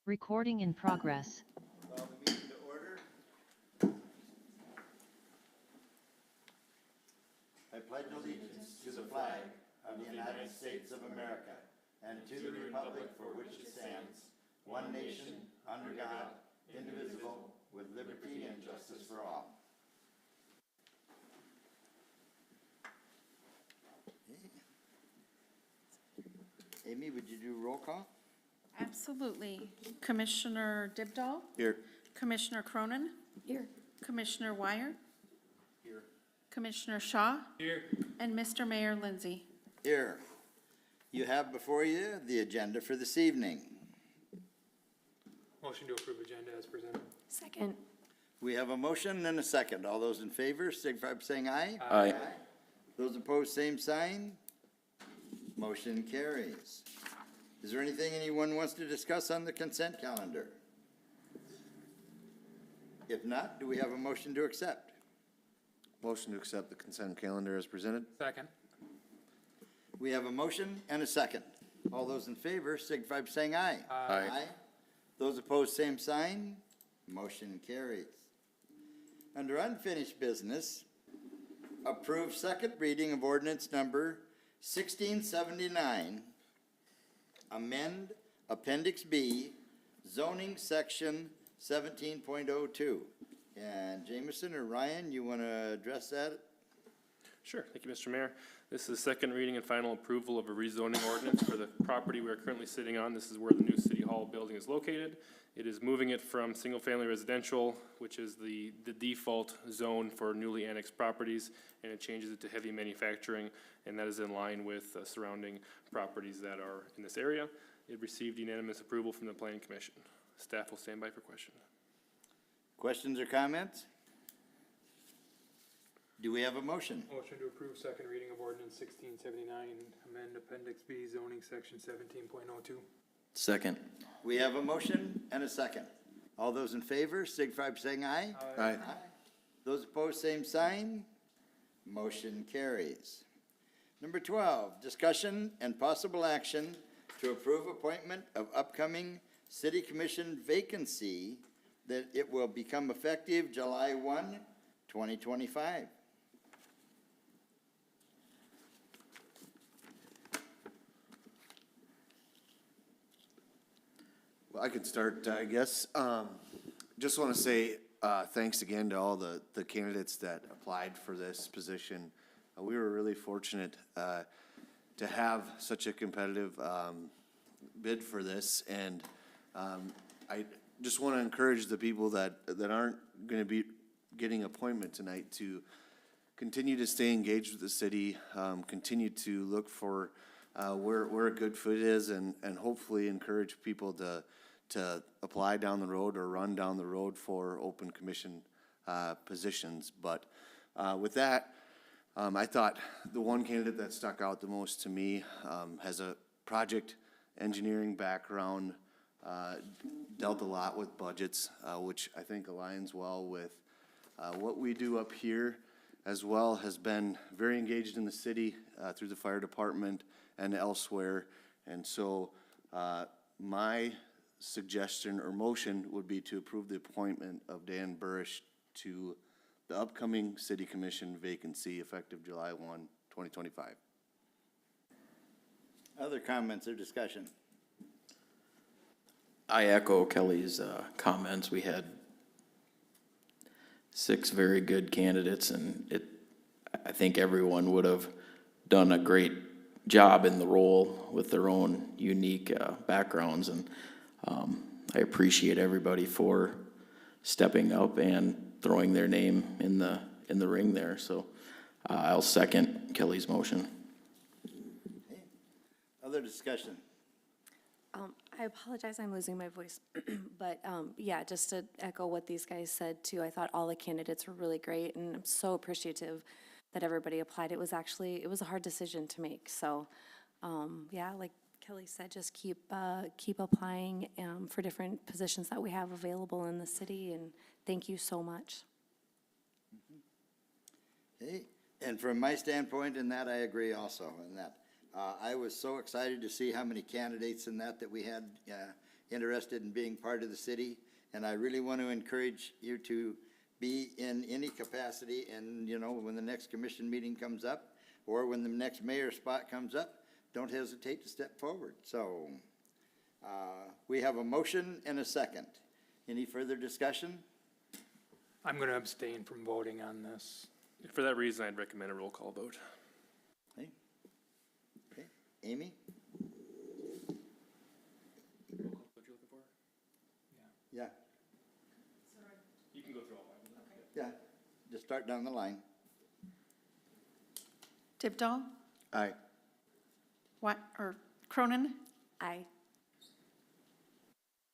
Recording in progress. Call the meeting to order. I pledge allegiance to the flag of the United States of America and to the republic for which it stands, one nation, under God, indivisible, with liberty and justice for all. Amy, would you do roll call? Absolutely. Commissioner Dibdahl? Here. Commissioner Cronin? Here. Commissioner Wire? Here. Commissioner Shaw? Here. And Mr. Mayor Lindsay. Here. You have before you the agenda for this evening. Motion to approve agenda as presented. Second. We have a motion and a second. All those in favor, signify by saying aye. Aye. Those opposed, same sign. Motion carries. Is there anything anyone wants to discuss on the consent calendar? If not, do we have a motion to accept? Motion to accept the consent calendar as presented. Second. We have a motion and a second. All those in favor, signify by saying aye. Aye. Those opposed, same sign. Motion carries. Under unfinished business, approve second reading of ordinance number 1679, amend Appendix B, zoning section 17.02. And Jameson or Ryan, you want to address that? Sure, thank you, Mr. Mayor. This is second reading and final approval of a rezoning ordinance for the property we are currently sitting on. This is where the new City Hall building is located. It is moving it from single-family residential, which is the default zone for newly annexed properties, and it changes it to heavy manufacturing, and that is in line with surrounding properties that are in this area. It received unanimous approval from the Planning Commission. Staff will stand by for questions. Questions or comments? Do we have a motion? Motion to approve second reading of ordinance 1679, amend appendix B zoning section 17.02. Second. We have a motion and a second. All those in favor, signify by saying aye. Aye. Those opposed, same sign. Motion carries. Number 12, discussion and possible action to approve appointment of upcoming city commission vacancy that it will become effective July 1, 2025. Well, I could start, I guess. Just want to say thanks again to all the candidates that applied for this position. We were really fortunate to have such a competitive bid for this, and I just want to encourage the people that aren't going to be getting appointment tonight to continue to stay engaged with the city, continue to look for where a good fit is, and hopefully encourage people to apply down the road or run down the road for open commission positions. But with that, I thought the one candidate that stuck out the most to me has a project engineering background, dealt a lot with budgets, which I think aligns well with what we do up here, as well has been very engaged in the city through the fire department and elsewhere. And so my suggestion or motion would be to approve the appointment of Dan Burrish to the upcoming city commission vacancy effective July 1, 2025. Other comments or discussion? I echo Kelly's comments. We had 6 very good candidates, and I think everyone would have done a great job in the role with their own unique backgrounds. And I appreciate everybody for stepping up and throwing their name in the ring there. So I'll second Kelly's motion. Okay. Other discussion? I apologize, I'm losing my voice. But yeah, just to echo what these guys said too, I thought all the candidates were really great, and I'm so appreciative that everybody applied. It was a hard decision to make. So yeah, like Kelly said, just keep applying for different positions that we have available in the city, and thank you so much. Okay. And from my standpoint in that, I agree also in that. I was so excited to see how many candidates in that we had interested in being part of the city. And I really want to encourage you to be in any capacity, and, you know, when the next commission meeting comes up, or when the next mayor spot comes up, don't hesitate to step forward. So, we have a motion and a second. Any further discussion? I'm gonna abstain from voting on this. For that reason, I'd recommend a roll call vote. Okay. Okay, Amy? Yeah, You can go through all five of them. yeah, just start down the line. Dibdahl, Aye. Cronin, Aye.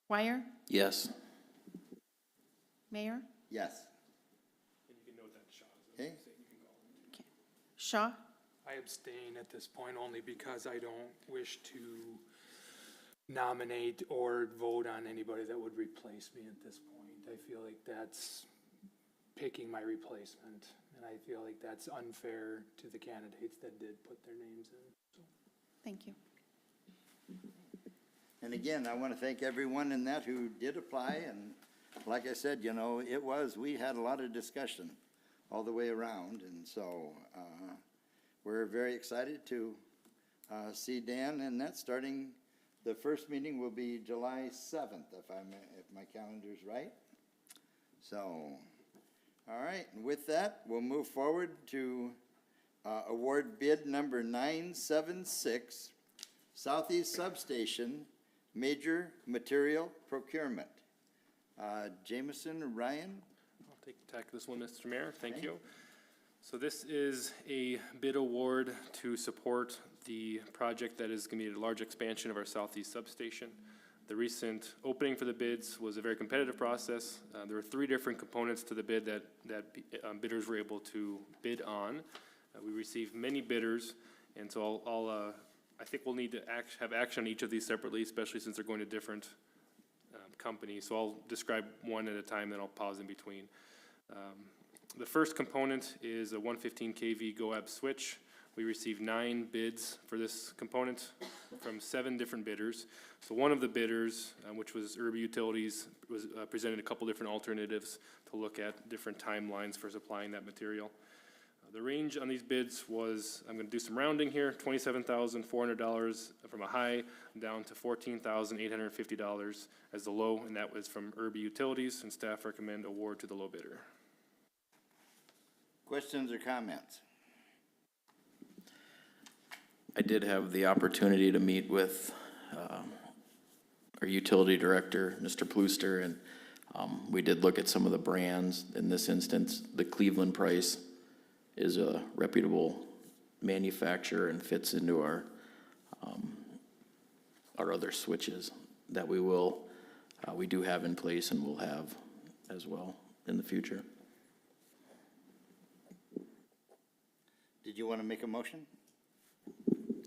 Wire, Yes. Mayor, Yes. And you can note that Shaw is Okay, Shaw, I abstain at this point only because I don't wish to nominate or vote on anybody that would replace me at this point. I feel like that's picking my replacement, and I feel like that's unfair to the candidates that did put their names in. So, thank you. and again, I want to thank everyone in that who did apply, and like I said, you know, we had a lot of discussion all the way around, and so, we're very excited to, see Dan, and that's starting, the first meeting will be July 7th, if my calendar's right. So, all right, and with that, we'll move forward to, award bid number 976, Southeast Substation, Major Material Procurement. Jameson, Ryan? I'll tackle this one, Mr. Mayor. Thank Okay. you. So this is a bid award to support the project that is going to be a large expansion of our southeast substation. The recent opening for the bids was a very competitive process. There were 3 different components to the bid that bidders were able to bid on. We received many bidders, and so I think we'll need to have action on each of these separately, especially since they're going to different companies. So I'll describe one at a time, then I'll pause in between. The first component is a 115 kV GOAB switch. We received 9 bids for this component from 7 different bidders. So one of the bidders, which was Irby Utilities, was presented a couple different alternatives to look at different timelines for supplying that material. The range on these bids was, I'm going to do some rounding here, $27,400 from a high down to $14,850 as the low, and that was from Irby Utilities, and staff recommend award to the low bidder. Questions or comments? I did have the opportunity to meet with our utility director, Mr. Plooster, and we did look at some of the brands. In this instance, the Cleveland Price is a reputable manufacturer and fits into our other switches that we do have in place and will have as well in the future. Did you want to make a motion?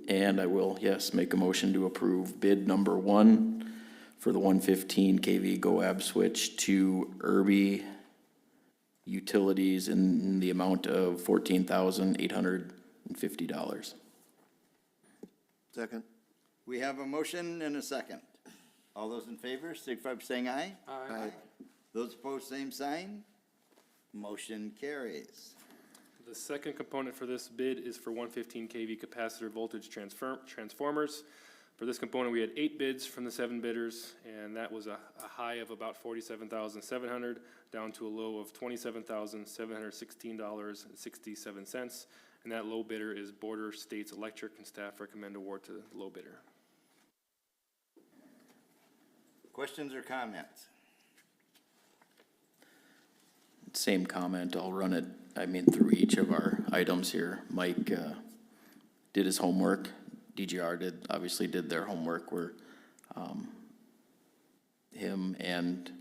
And I will, yes, make a motion to approve bid number 1 for the 115 kV GOAB switch to Irby Utilities in the amount of $14,850. Second. We have a motion and a second. All those in favor, signify by saying aye. Aye. Those opposed, same sign. Motion carries. The second component for this bid is for 115 kV capacitor voltage transformers. For this component, we had 8 bids from the 7 bidders, and that was a high of about $47,700 down to a low of $27,716.67. And that low bidder is Border States Electric, and staff recommend award to the low bidder. Questions or comments? Same comment, I'll run it, through each of our items here. Mike did his homework. DGR obviously did their homework, where him and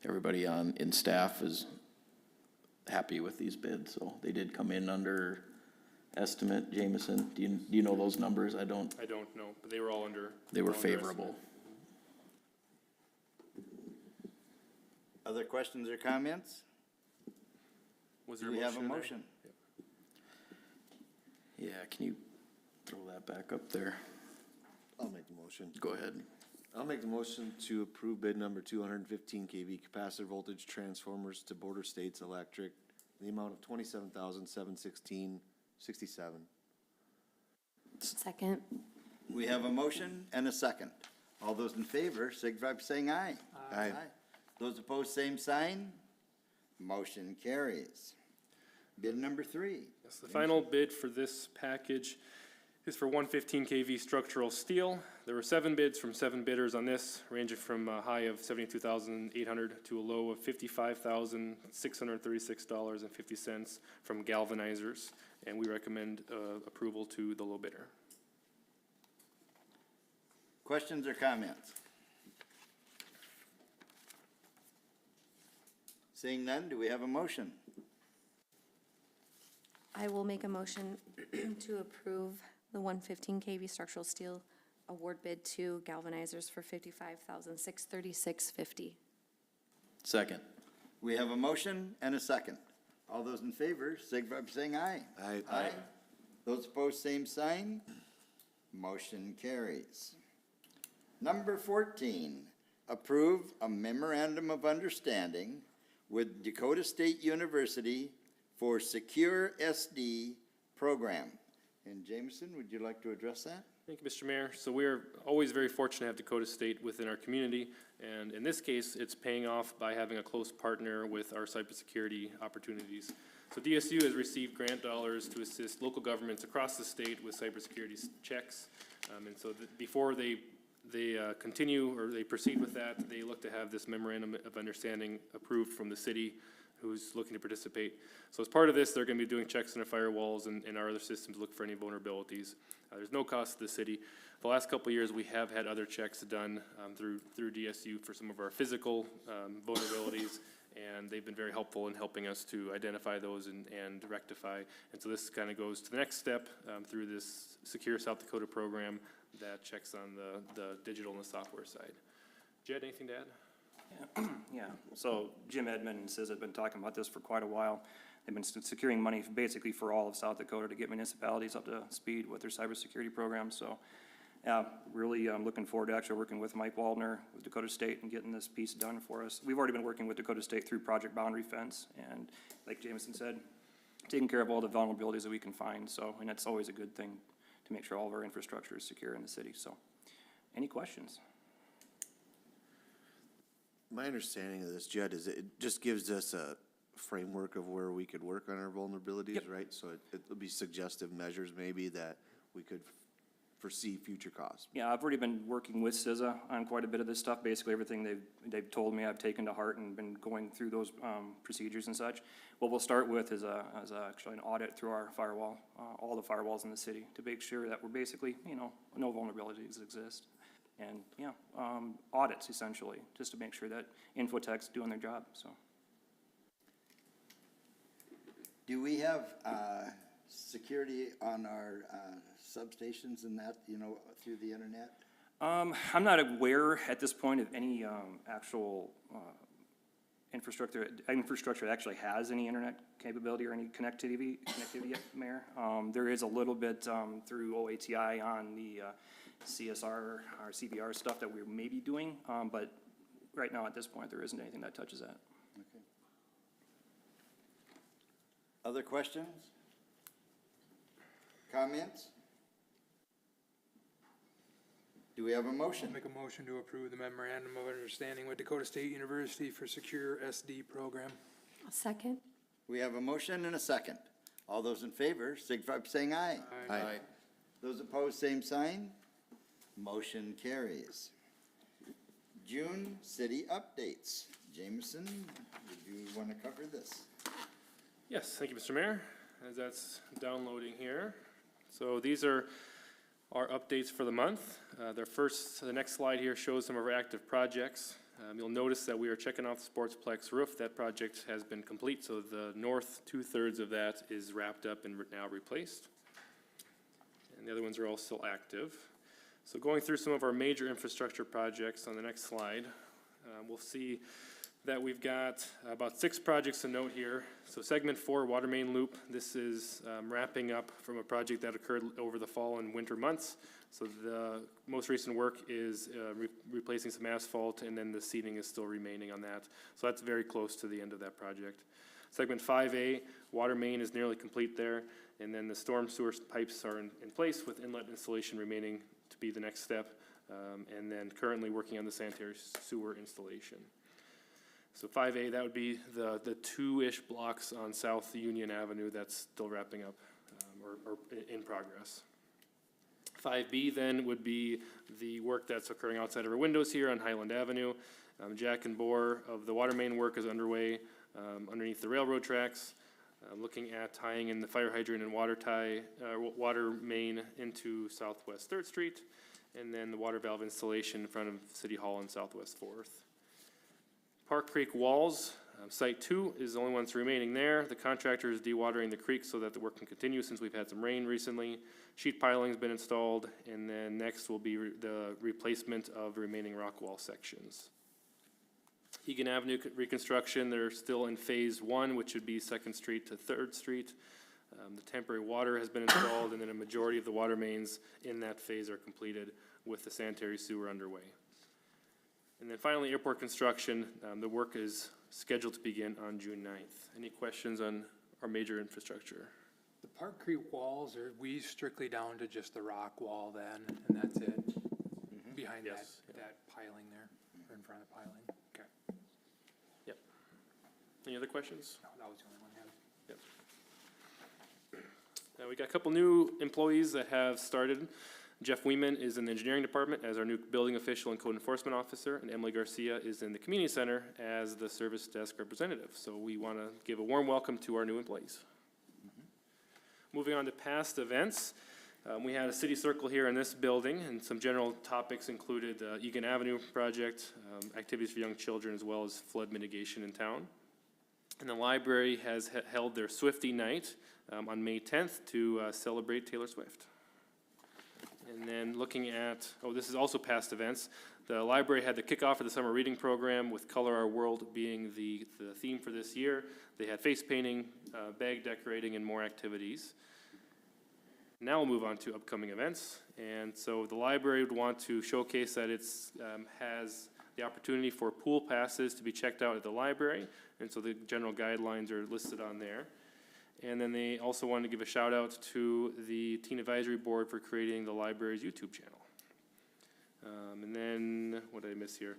everybody in staff is happy with these bids, so they did come in under estimate. Jameson, do you know those numbers? I don't. I don't know, but they were all under. They were all under favorable. Other questions or comments? Was Do there we have a in there? motion? Yeah, can you throw that back up there? I'll make the motion. Go ahead. I'll make the motion to approve bid number 215 kV capacitor voltage transformers to Border States Electric, in the amount of $27,716.67. Second. We have a motion and a second. All those in favor, signify by saying aye. Aye. Those opposed, same sign. Motion carries. Bid number 3. Yes, the final bid for this package is for 115 kV structural steel. There were 7 bids from 7 bidders on this, ranging from a high of $72,800 to a low of $55,636.50 from Galvanizers, and we recommend approval to the low bidder. Questions or comments? Seeing none, do we have a motion? I will make a motion to approve the 115 kV structural steel award bid to Galvanizers for $55,636.50. Second. We have a motion and a second. All those in favor, signify by saying aye. Aye. Those opposed, same sign. Motion carries. Number 14, approve a memorandum of understanding with Dakota State University for Secure SD program. And Jameson, would you like to address that? Thank you, Mr. Mayor. So we are always very fortunate to have Dakota State within our community, and in this case, it's paying off by having a close partner with our cybersecurity opportunities. So DSU has received grant dollars to assist local governments across the state with cybersecurity checks, and so before they continue or they proceed with that, they look to have this memorandum of understanding approved from the city who's looking to participate. So as part of this, they're going to be doing checks on our firewalls and our other systems to look for any vulnerabilities. There's no cost to the city. The last couple of years, we have had other checks done through DSU for some of our physical vulnerabilities, and they've been very helpful in helping us to identify those and rectify. And so this kind of goes to the next step through this Secure South Dakota program that checks on the digital and the software side. Jed, anything to add? Yeah, so Jim Edmond and CIS have been talking about this for quite a while. They've been securing money basically for all of South Dakota to get municipalities up to speed with their cybersecurity programs. So, really looking forward to actually working with Mike Waldner with Dakota State and getting this piece done for us. We've already been working with Dakota State through Project Boundary Fence, and like Jameson said, taking care of all the vulnerabilities that we can find. So, and that's always a good thing to make sure all of our infrastructure is secure in the city. So, any questions? My understanding of this, Judd, is it just gives us a framework of where we could work on our vulnerabilities, Yep. right? So it'll be suggestive measures maybe that we could foresee future costs. Yeah, I've already been working with CISA on quite a bit of this stuff. Basically, everything they've told me, I've taken to heart and been going through those procedures and such. What we'll start with is actually an audit through our firewall, all the firewalls in the city, to make sure that we're basically, no vulnerabilities exist. And, audits essentially, just to make sure that Infotech's doing their job, so. Do we have security on our substations and that, through the internet? I'm not aware at this point of any actual infrastructure that actually has any internet capability or any connectivity yet, Mayor. There is a little bit through OATI on the CSR or CBR stuff that we may be doing, but right now at this point there isn't anything that touches that. Okay. Other questions? Comments? Do we have a motion? I'll make a motion to approve the memorandum of understanding with Dakota State University for Secure SD program. I'll second. We have a motion and a second. All those in favor, signify by saying aye. Aye. Those opposed, same sign. Motion carries. June city updates. Jameson, would you want to cover this? Yes, thank you, Mr. Mayor, as that's downloading here. So these are our updates for the month. The next slide here shows some of our active projects. You'll notice that we are checking off the Sportsplex roof. That project has been complete, so the north 2/3 of that is wrapped up and now replaced. And the other ones are all still active. So going through some of our major infrastructure projects on the next slide, we'll see that we've got about 6 projects to note here. So segment 4, water main loop, this is wrapping up from a project that occurred over the fall and winter months. So the most recent work is replacing some asphalt, and then the seating is still remaining on that. So that's very close to the end of that project. Segment 5A, water main is nearly complete there, and then the storm sewer pipes are in place with inlet installation remaining to be the next step, and then currently working on the sanitary sewer installation. So 5A, that would be the two-ish blocks on South Union Avenue that's still wrapping up, or in progress. 5B then would be the work that's occurring outside of our windows here on Highland Avenue. Jack and bore of the water main work is underway underneath the railroad tracks. Looking at tying in the fire hydrant and water main into Southwest 3rd Street, and then the water valve installation in front of City Hall on Southwest 4th. Park Creek Walls, Site 2 is the only one that's remaining there. The contractor is dewatering the creek so that the work can continue since we've had some rain recently. Sheet piling's been installed, and then next will be the replacement of the remaining rock wall sections. Egan Avenue reconstruction, they're still in phase 1, which would be 2nd Street to 3rd Street. The temporary water has been installed, and then a majority of the water mains in that phase are completed with the sanitary sewer underway. And then finally, airport construction, the work is scheduled to begin on June 9th. Any questions on our major infrastructure? The Park Creek walls, are we strictly down to just the rock wall then, and that's it? Behind that, Yes. that piling there, or in front of the piling? Okay. Yep. Any other questions? No, that was the only one I had. We got a couple new employees that have started. Jeff Weeman is in the engineering department as our new building official and code enforcement officer, and Emily Garcia is in the community center as the service desk representative. So we want to give a warm welcome to our new employees. Moving on to past events, we had a city circle here in this building, and some general topics included the Egan Avenue project, activities for young children, as well as flood mitigation in town. And the library has held their Swiftie Night on May 10th to celebrate Taylor Swift. And then looking at, this is also past events, the library had the kickoff of the summer reading program with Color Our World being the theme for this year. They had face painting, bag decorating, and more activities. Now we'll move on to upcoming events. And so the library would want to showcase that it has the opportunity for pool passes to be checked out at the library. And so the general guidelines are listed on there. And then they also wanted to give a shout out to the Teen Advisory Board for creating the library's YouTube channel. And then, what did I miss here?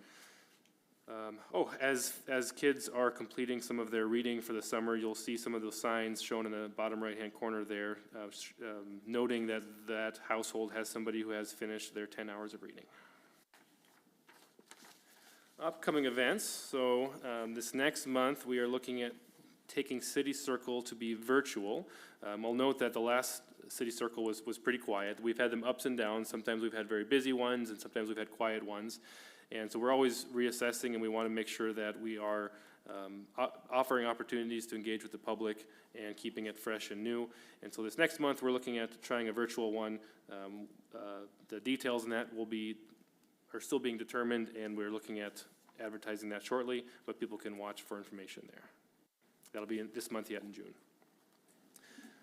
As kids are completing some of their reading for the summer, you'll see some of those signs shown in the bottom right-hand corner there, noting that that household has somebody who has finished their 10 hours of reading. Upcoming events, so this next month we are looking at taking City Circle to be virtual. I'll note that the last City Circle was pretty quiet. We've had them ups and downs. Sometimes we've had very busy ones, and sometimes we've had quiet ones. And so we're always reassessing, and we want to make sure that we are offering opportunities to engage with the public and keeping it fresh and new. And so this next month, we're looking at trying a virtual one. The details in that are still being determined, and we're looking at advertising that shortly, but people can watch for information there. That'll be this month yet in June.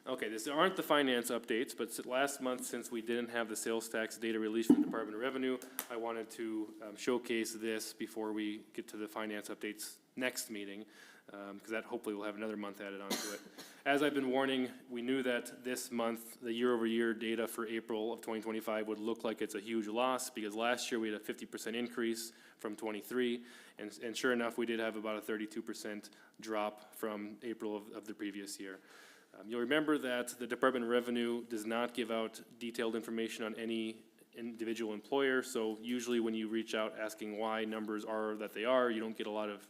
Okay, these aren't the finance updates, but last month, since we didn't have the sales tax data released from the Department of Revenue, I wanted to showcase this before we get to the finance updates next meeting, because that hopefully will have another month added onto it. As I've been warning, we knew that this month, the year-over-year data for April of 2025 would look like it's a huge loss, because last year we had a 50% increase from 23, and sure enough, we did have about a 32% drop from April of the previous year. You'll remember that the Department of Revenue does not give out detailed information on any individual employer, so usually when you reach out asking why numbers are that they are, you don't get a lot of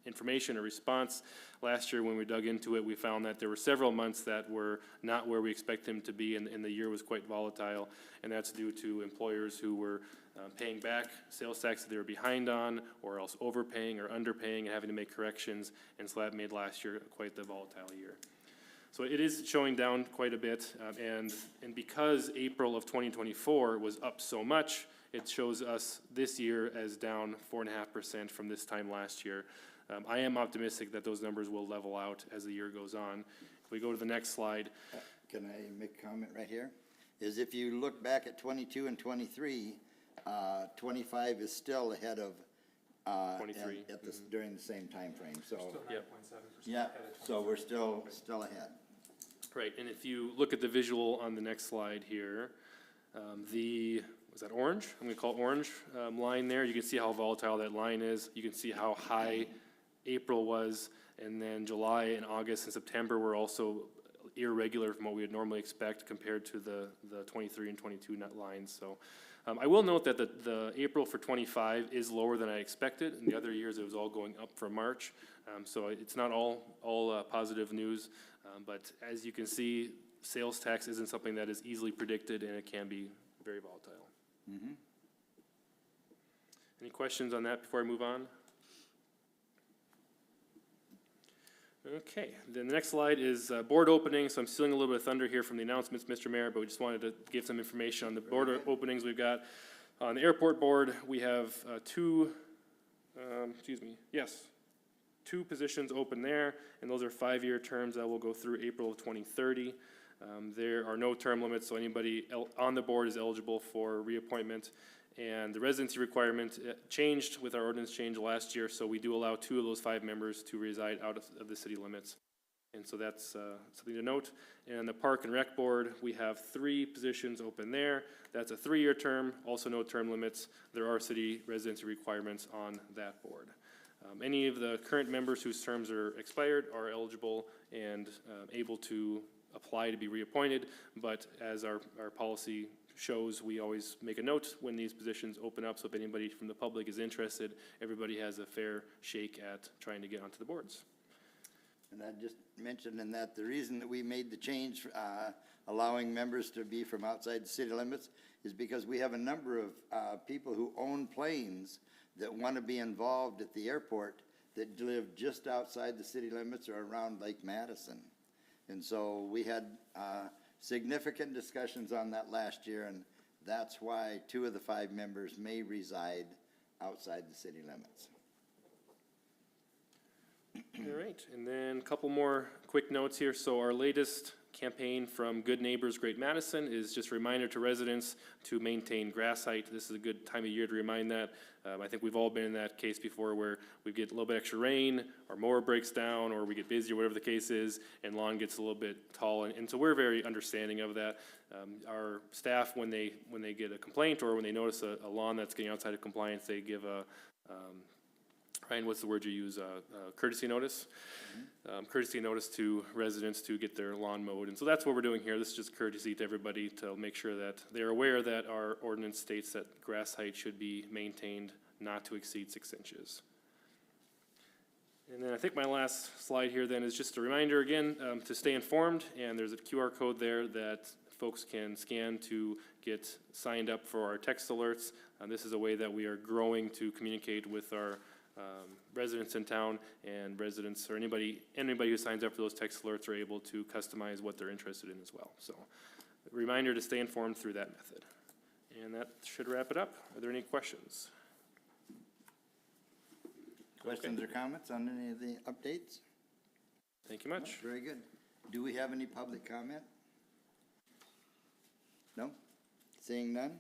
information or response. Last year when we dug into it, we found that there were several months that were not where we expect them to be, and the year was quite volatile, and that's due to employers who were paying back sales tax that they were behind on, or else overpaying or underpaying and having to make corrections, and so that made last year quite the volatile year. So it is showing down quite a bit, and because April of 2024 was up so much, it shows us this year as down 4.5% from this time last year. I am optimistic that those numbers will level out as the year goes on. If we go to the next slide. Can I make a comment right here? is if you look back at 22 and 23, 25 is still ahead of, 23. at this, during the same time frame. So, Still Yep. 9.7% yeah, ahead of so we're still ahead. Right, and if you look at the visual on the next slide here, was that orange? I'm gonna call it orange, line there, you can see how volatile that line is. You can see how high April was, and then July and August and September were also irregular from what we would normally expect compared to the 23 and 22 net lines, so. I will note that the April for 25 is lower than I expected. In the other years, it was all going up for March. So it's not all positive news. But as you can see, sales tax isn't something that is easily predicted, and it can be very volatile. Any questions on that before I move on? Okay, then the next slide is board openings. So I'm stealing a little bit of thunder here from the announcements, Mr. Mayor, but we just wanted to give some information on the board openings we've got. On the airport board, we have two positions open there, and those are 5-year terms that will go through April of 2030. There are no term limits, so anybody on the board is eligible for reappointment. And the residency requirement changed with our ordinance change last year, so we do allow 2 of those 5 members to reside out of the city limits. And so that's something to note. And the Park and Rec Board, we have 3 positions open there. That's a 3-year term, also no term limits. There are city residency requirements on that board. Any of the current members whose terms are expired are eligible and able to apply to be reappointed, but as our policy shows, we always make a note when these positions open up, so if anybody from the public is interested, everybody has a fair shake at trying to get onto the boards. And I just mentioned in that the reason that we made the change, allowing members to be from outside the city limits, is because we have a number of people who own planes that want to be involved at the airport that live just outside the city limits or around Lake Madison. And so we had significant discussions on that last year, and that's why 2 of the 5 members may reside outside the city limits. All right, and then a couple more quick notes here. So our latest campaign from Good Neighbors Great Madison is just a reminder to residents to maintain grass height. This is a good time of year to remind that. I think we've all been in that case before where we get a little bit extra rain, our mower breaks down, or we get busy, or whatever the case is, and lawn gets a little bit tall. And so we're very understanding of that. Our staff, when they get a complaint or when they notice a lawn that's getting outside of compliance, they give a Ryan, what's the word you use, courtesy notice? Courtesy notice to residents to get their lawn mowed. And so that's what we're doing here. This is just courtesy to everybody to make sure that they're aware that our ordinance states that grass height should be maintained not to exceed 6 inches. And then I think my last slide here then is just a reminder again to stay informed, and there's a QR code there that folks can scan to get signed up for our text alerts. This is a way that we are growing to communicate with our residents in town, and residents or anybody who signs up for those text alerts are able to customize what they're interested in as well. So a reminder to stay informed through that method. And that should wrap it up. Are there any questions? Questions or comments on any of the updates? Thank you much. Very good. Do we have any public comment? No? Seeing none?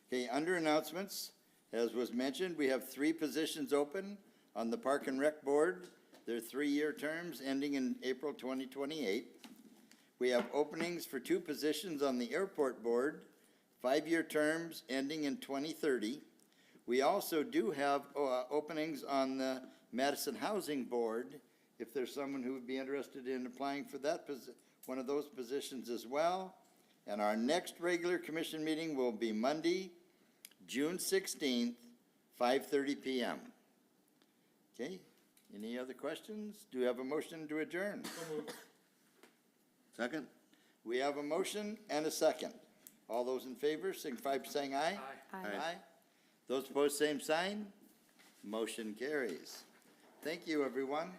Okay, under announcements, as was mentioned, we have 3 positions open on the Park and Rec Board. They're 3-year terms ending in April 2028. We have openings for 2 positions on the Airport Board, 5-year terms ending in 2030. We also do have openings on the Madison Housing Board, if there's someone who would be interested in applying for that one of those positions as well. And our next regular commission meeting will be Monday, June 16th, 5:30 p.m. Okay, any other questions? Do we have a motion to adjourn? Second? We have a motion and a second. All those in favor, signify by saying aye. Aye. Those opposed, same sign. Motion carries. Thank you, everyone.